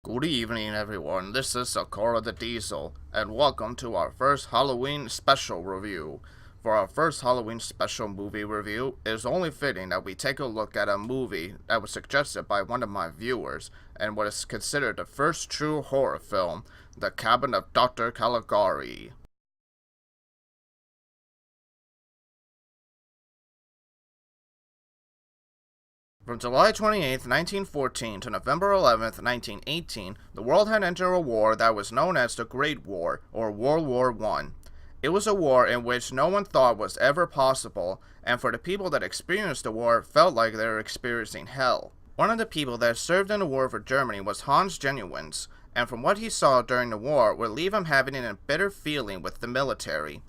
Good evening, everyone. This is Sakura the Diesel, and welcome to our first Halloween special review. For our first Halloween special movie review, it is only fitting that we take a look at a movie that was suggested by one of my viewers, and what is considered the first true horror film, The Cabin of Dr. Caligari. From July 28, 1914 to November 11, 1918, the world had entered a war that was known as the Great War, or World War I. It was a war in which no one thought was ever possible, and for the people that experienced the war, felt like they were experiencing hell. One of the people that served in the war for Germany was Hans Genuins, and from what he saw during the war would leave him having an embittered feeling with the military.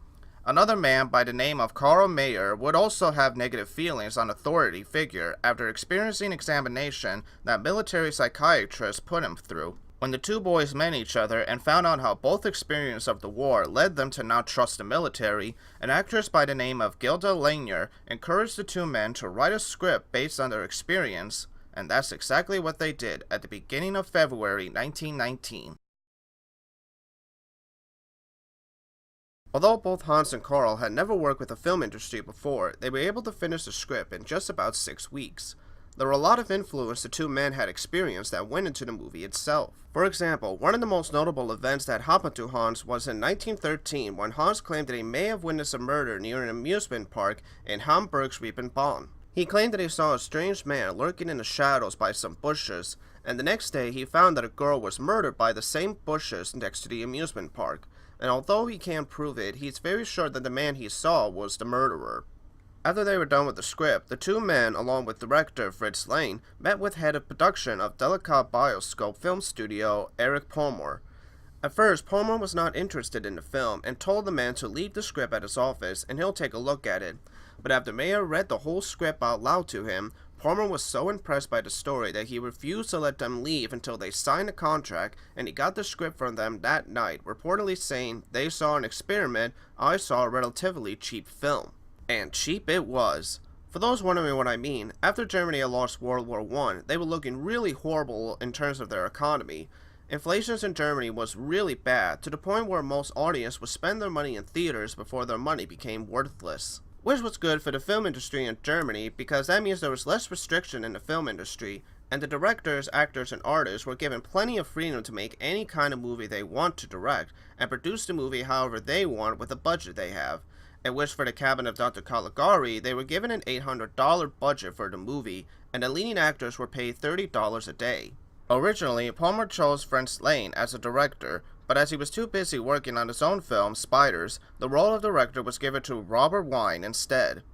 Another man by the name of Karl Mayer would also have negative feelings on authority figure after experiencing examination that military psychiatrists put him through. When the two boys met each other and found out how both experience of the war led them to not trust the military, an actress by the name of Gilda Lanier encouraged the two men to write a script based on their experience, and that's exactly what they did at the beginning of February 1919. Although both Hans and Karl had never worked with the film industry before, they were able to finish the script in just about 6 weeks. There were a lot of influence the two men had experienced that went into the movie itself. For example, one of the most notable events that happened to Hans was in 1913 when Hans claimed that he may have witnessed a murder near an amusement park in Hamburg's Reepenbahn. He claimed that he saw a strange man lurking in the shadows by some bushes, and the next day he found that a girl was murdered by the same bushes next to the amusement park. And although he can't prove it, he's very sure that the man he saw was the murderer. After they were done with the script, the two men, along with director Fritz Lane, met with head of production of Delicat Bioscope film studio Eric Palmer. At first, Palmer was not interested in the film and told the man to leave the script at his office and he'll take a look at it. But after Mayer read the whole script out loud to him, Palmer was so impressed by the story that he refused to let them leave until they signed a contract, and he got the script from them that night, reportedly saying, "They saw an experiment, I saw a relatively cheap film." And cheap it was. For those wondering what I mean, after Germany had lost World War I, they were looking really horrible in terms of their economy. Inflation in Germany was really bad, to the point where most audience would spend their money in theaters before their money became worthless. Which was good for the film industry in Germany because that means there was less restriction in the film industry, and the directors, actors, and artists were given plenty of freedom to make any kind of movie they want to direct, and produce the movie however they want with the budget they have. At which for The Cabin of Dr. Caligari, they were given an $800 budget for the movie, and the leading actors were paid $30 a day. Originally, Palmer chose Fritz Lane as a director, but as he was too busy working on his own film, Spiders, the role of director was given to Robert Wine instead.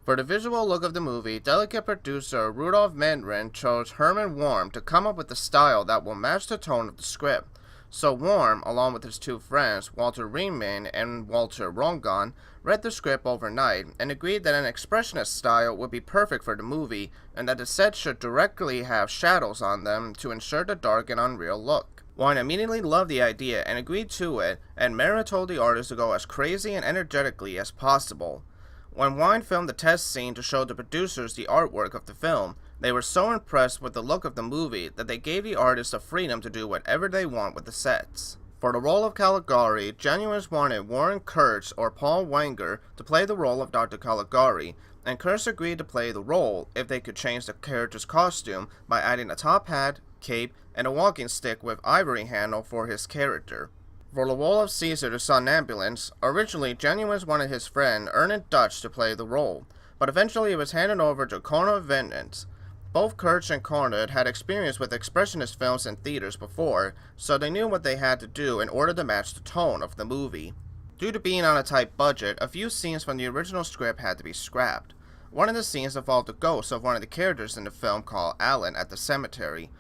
For the visual look of the movie, delicate producer Rudolf Mandrin chose Herman Worm to come up with a style that will match the tone of the script. So Worm, along with his two friends, Walter Riemann and Walter Rongon, read the script overnight and agreed that an expressionist style would be perfect for the movie and that the set should directly have shadows on them to ensure the dark and unreal look. Wine immediately loved the idea and agreed to it, and Mara told the artist to go as crazy and energetically as possible. When Wine filmed the test scene to show the producers the artwork of the film, they were so impressed with the look of the movie that they gave the artist the freedom to do whatever they want with the sets. For the role of Caligari, Genuines wanted Warren Kurtz or Paul Wenger to play the role of Dr. Caligari, and Kurtz agreed to play the role if they could change the character's costume by adding a top hat, cape, and a walking stick with ivory handle for his character. For the role of Caesar the Somnambulance, originally Genuines wanted his friend Ernest Dutch to play the role, but eventually it was handed over to Conrad Venance. Both Kurtz and Conrad had experience with expressionist films in theaters before, so they knew what they had to do in order to match the tone of the movie. Due to being on a tight budget, a few scenes from the original script had to be scrapped. One of the scenes involved the ghost of one of the characters in the film called Alan at the cemetery.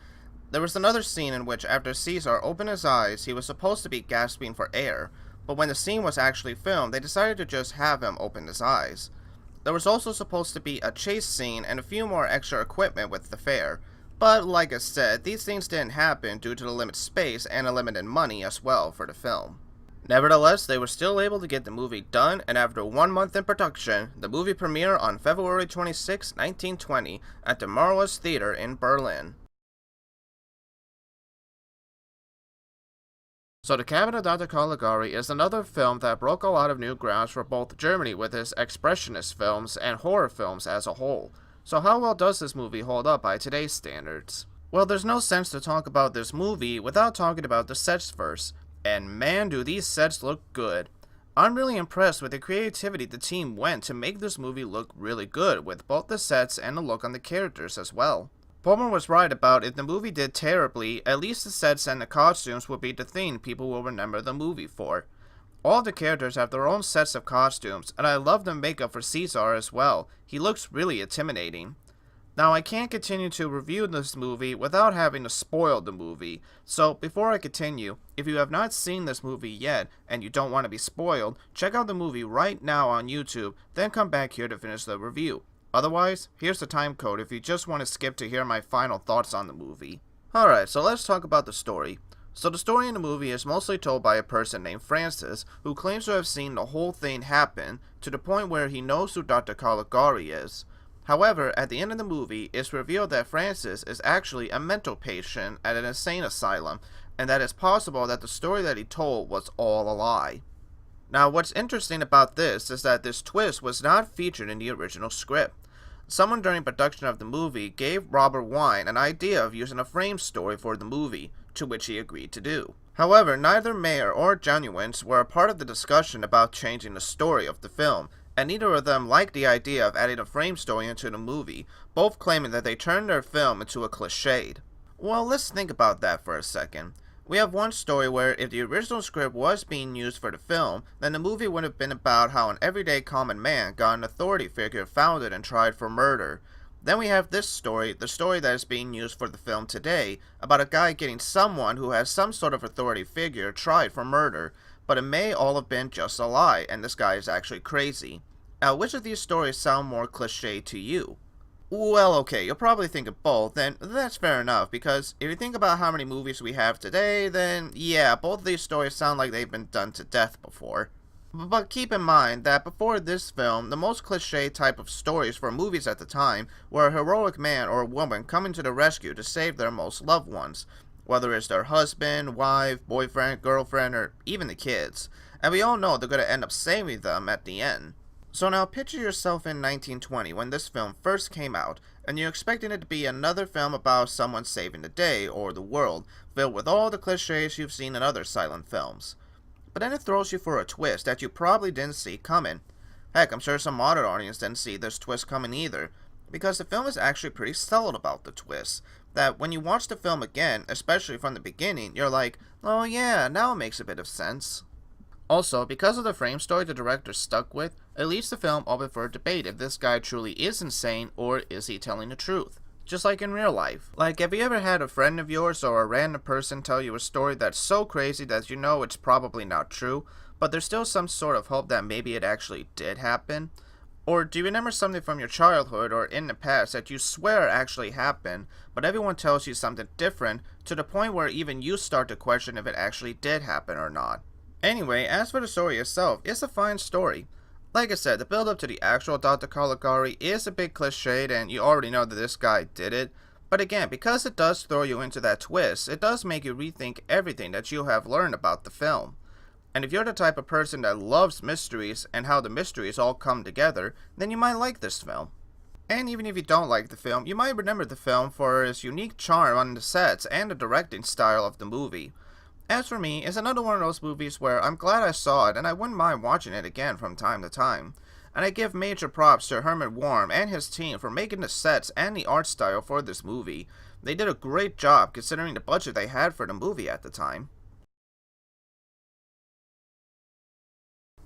There was another scene in which after Caesar opened his eyes, he was supposed to be gasping for air, but when the scene was actually filmed, they decided to just have him open his eyes. There was also supposed to be a chase scene and a few more extra equipment with the fair, but like I said, these things didn't happen due to the limited space and a limited money as well for the film. Nevertheless, they were still able to get the movie done, and after 1 month in production, the movie premiered on February 26, 1920 at the Marwas Theater in Berlin. So The Cabinet of Dr. Caligari is another film that broke a lot of new grounds for both Germany with its expressionist films and horror films as a whole. So how well does this movie hold up by today's standards? Well, there's no sense to talk about this movie without talking about the sets first. And man, do these sets look good. I'm really impressed with the creativity the team went to make this movie look really good, with both the sets and the look on the characters as well. Palmer was right about if the movie did terribly, at least the sets and the costumes would be the thing people will remember the movie for. All the characters have their own sets of costumes, and I love the makeup for Caesar as well. He looks really intimidating. Now, I can't continue to review this movie without having to spoil the movie, so before I continue, if you have not seen this movie yet and you don't want to be spoiled, check out the movie right now on YouTube, then come back here to finish the review. Otherwise, here's the time code if you just want to skip to hear my final thoughts on the movie. Alright, so let's talk about the story. So the story in the movie is mostly told by a person named Francis, who claims to have seen the whole thing happen, to the point where he knows who Dr. Caligari is. However, at the end of the movie, it's revealed that Francis is actually a mental patient at an insane asylum, and that it's possible that the story that he told was all a lie. Now, what's interesting about this is that this twist was not featured in the original script. Someone during production of the movie gave Robert Wine an idea of using a frame story for the movie, to which he agreed to do. However, neither Mayer or Genuines were a part of the discussion about changing the story of the film, and neither of them liked the idea of adding a frame story into the movie, both claiming that they turned their film into a cliché. Well, let's think about that for a second. We have one story where if the original script was being used for the film, then the movie would have been about how an everyday common man got an authority figure founded and tried for murder. Then we have this story, the story that is being used for the film today, about a guy getting someone who has some sort of authority figure tried for murder, but it may all have been just a lie, and this guy is actually crazy. Now, which of these stories sound more cliché to you? Well, okay, you'll probably think of both, and that's fair enough, because if you think about how many movies we have today, then yeah, both of these stories sound like they've been done to death before. But keep in mind that before this film, the most cliché type of stories for movies at the time were a heroic man or woman coming to the rescue to save their most loved ones, whether it's their husband, wife, boyfriend, girlfriend, or even the kids, and we all know they're going to end up saving them at the end. So now picture yourself in 1920 when this film first came out, and you're expecting it to be another film about someone saving the day or the world, filled with all the cliches you've seen in other silent films. But then it throws you for a twist that you probably didn't see coming. Heck, I'm sure some modern audience didn't see this twist coming either, because the film is actually pretty subtle about the twist, that when you watch the film again, especially from the beginning, you're like, oh yeah, now it makes a bit of sense. Also, because of the frame story the director stuck with, it leaves the film open for debate if this guy truly is insane or is he telling the truth. Just like in real life. Like, have you ever had a friend of yours or a random person tell you a story that's so crazy that you know it's probably not true, but there's still some sort of hope that maybe it actually did happen? Or do you remember something from your childhood or in the past that you swear actually happened, but everyone tells you something different to the point where even you start to question if it actually did happen or not? Anyway, as for the story itself, it's a fine story. Like I said, the build up to the actual Dr. Caligari is a bit cliched and you already know that this guy did it, but again, because it does throw you into that twist, it does make you rethink everything that you have learned about the film. And if you're the type of person that loves mysteries and how the mysteries all come together, then you might like this film. And even if you don't like the film, you might remember the film for its unique charm on the sets and the directing style of the movie. As for me, it's another one of those movies where I'm glad I saw it and I wouldn't mind watching it again from time to time. And I give major props to Herman Worm and his team for making the sets and the art style for this movie. They did a great job considering the budget they had for the movie at the time.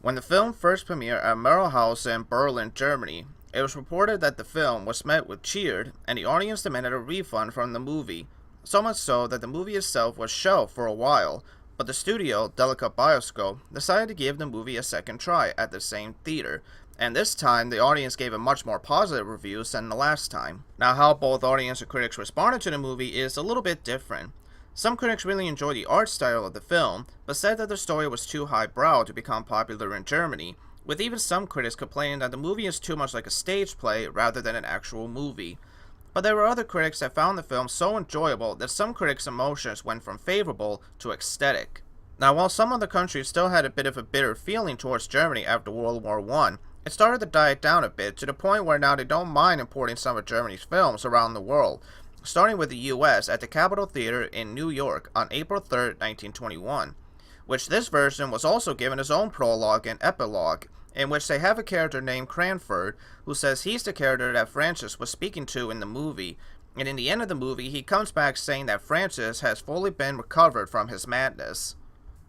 When the film first premiered at Merrill House in Berlin, Germany, it was reported that the film was met with cheered and the audience demanded a refund from the movie. So much so that the movie itself was shelved for a while, but the studio, Delica Bioscope, decided to give the movie a second try at the same theater, and this time the audience gave it much more positive reviews than the last time. Now, how both audience and critics responded to the movie is a little bit different. Some critics really enjoyed the art style of the film, but said that the story was too highbrow to become popular in Germany, with even some critics complaining that the movie is too much like a stage play rather than an actual movie. But there were other critics that found the film so enjoyable that some critics' emotions went from favorable to ecstatic. Now, while some other countries still had a bit of a bitter feeling towards Germany after World War I, it started to die down a bit to the point where now they don't mind importing some of Germany's films around the world, starting with the US at the Capitol Theater in New York on April 3rd, 1921, which this version was also given its own prologue and epilogue, in which they have a character named Cranford who says he's the character that Francis was speaking to in the movie, and in the end of the movie he comes back saying that Francis has fully been recovered from his madness.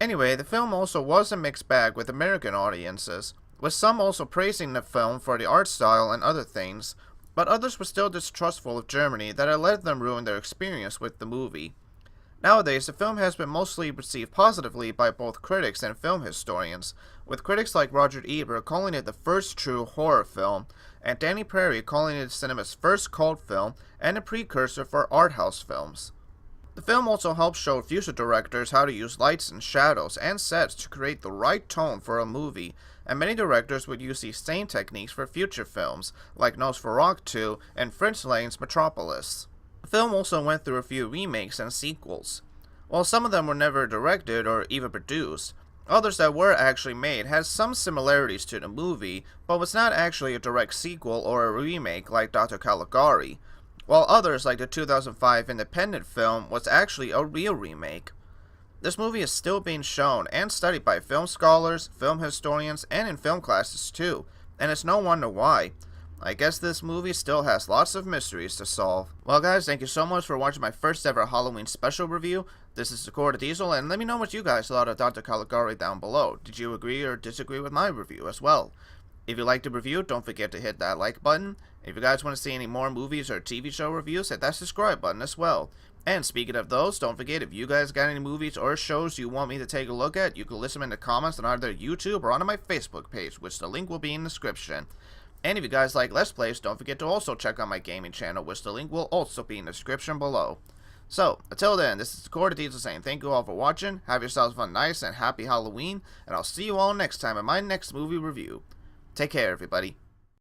Anyway, the film also was a mixed bag with American audiences, with some also praising the film for the art style and other things, but others were still distrustful of Germany that had let them ruin their experience with the movie. Nowadays, the film has been mostly received positively by both critics and film historians, with critics like Roger Ebert calling it the first true horror film, and Danny Prairie calling it cinema's first cult film and a precursor for art house films. The film also helps show future directors how to use lights and shadows and sets to create the right tone for a movie, and many directors would use these same techniques for future films, like Nosferatu 2 and Fritz Lang's Metropolis. The film also went through a few remakes and sequels. While some of them were never directed or even produced, others that were actually made had some similarities to the movie, but was not actually a direct sequel or a remake like Dr. Caligari, while others like the 2005 independent film was actually a real remake. This movie is still being shown and studied by film scholars, film historians, and in film classes too, and it's no wonder why. I guess this movie still has lots of mysteries to solve. Well guys, thank you so much for watching my first ever Halloween special review. This is Dakota Diesel, and let me know what you guys thought of Dr. Caligari down below. Did you agree or disagree with my review as well? If you liked the review, don't forget to hit that like button. If you guys want to see any more movies or TV show reviews, hit that subscribe button as well. And speaking of those, don't forget, if you guys got any movies or shows you want me to take a look at, you can list them in the comments on either YouTube or on my Facebook page, which the link will be in the description. And if you guys like Let's Plays, don't forget to also check out my gaming channel, which the link will also be in the description below. So, until then, this is Dakota Diesel saying thank you all for watching, have yourselves a nice and happy Halloween, and I'll see you all next time in my next movie review. Take care, everybody.